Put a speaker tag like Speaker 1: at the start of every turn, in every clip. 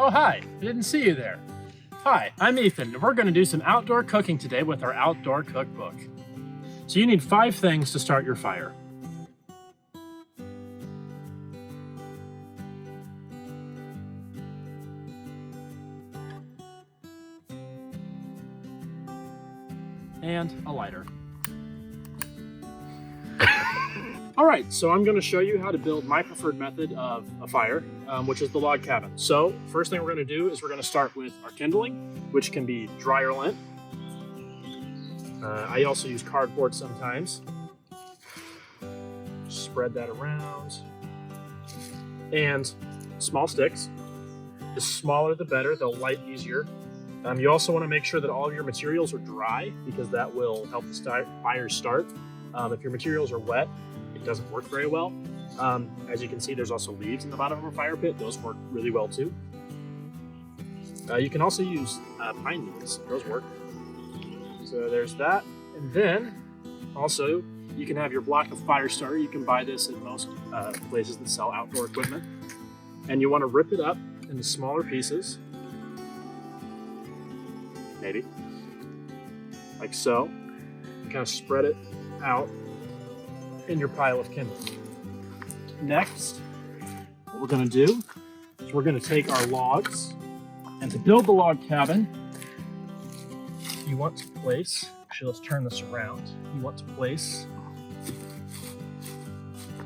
Speaker 1: Oh, hi, I didn't see you there. Hi, I'm Ethan, and we're going to do some outdoor cooking today with our outdoor cookbook. So you need 5 things to start your fire. And a lighter. Alright, so I'm going to show you how to build my preferred method of a fire, which is the log cabin. So, first thing we're going to do is we're going to start with our kindling, which can be dry or lint. I also use cardboard sometimes. Spread that around. And small sticks. The smaller the better, they'll light easier. You also want to make sure that all of your materials are dry because that will help the fire start. If your materials are wet, it doesn't work very well. As you can see, there's also leaves in the bottom of a fire pit. Those work really well too. You can also use pine needles. Those work. So there's that. And then also you can have your block of fire starter. You can buy this at most places that sell outdoor equipment. And you want to rip it up into smaller pieces. Maybe. Like so. You kind of spread it out in your pile of kindling. Next, what we're going to do is we're going to take our logs, and to build the log cabin, you want to place, actually let's turn this around, you want to place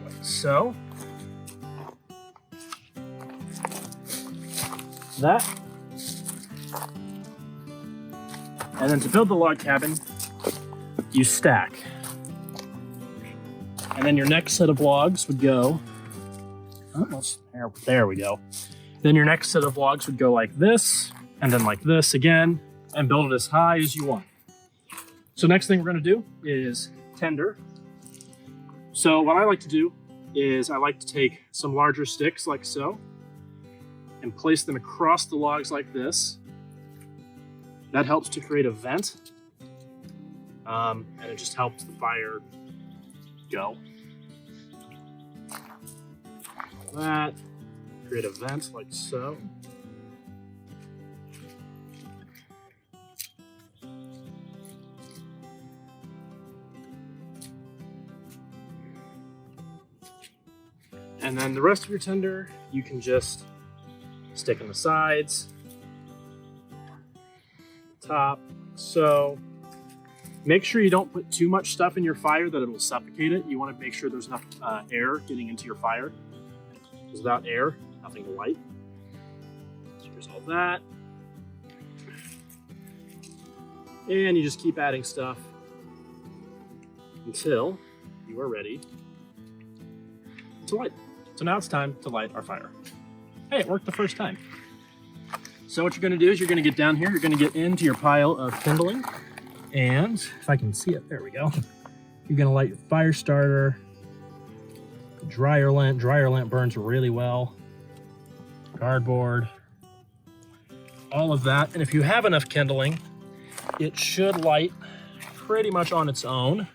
Speaker 1: like so, that, and then to build the log cabin, you stack. And then your next set of logs would go, there we go. Then your next set of logs would go like this, and then like this again, and build it as high as you want. So next thing we're gonna do is tinder. So what I like to do is I like to take some larger sticks like so, and place them across the logs like this. That helps to create a vent, and it just helps the fire go. That, create a vent like so. And then the rest of your tinder, you can just stick in the sides, top, so. Make sure you don't put too much stuff in your fire that it'll suffocate it. You want to make sure there's enough air getting into your fire. Because without air, nothing will light. So here's all that. And you just keep adding stuff until you are ready to light. So now it's time to light our fire. Hey, it worked the first time. So what you're going to do is you're going to get down here, you're going to get into your pile of kindling. And if I can see it, there we go. You're gonna light your fire starter, dryer lint. Dryer lint burns really well. Cardboard, all of that. And if you have enough kindling, it should light pretty much on its own.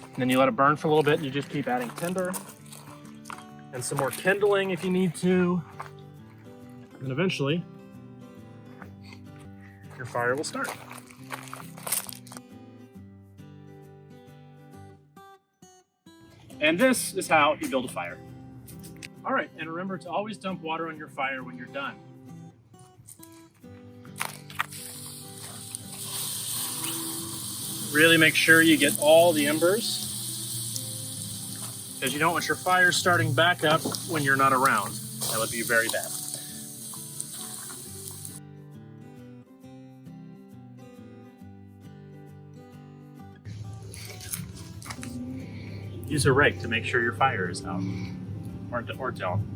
Speaker 1: And then you let it burn for a little bit and you just keep adding tinder. And some more kindling if you need to. And eventually, your fire will start. And this is how you build a fire. All right, and remember to always dump water on your fire when you're done. Really make sure you get all the embers, because you don't want your fire starting back up when you're not around. That would be very bad. Use a rake to make sure your fire is out, or don't.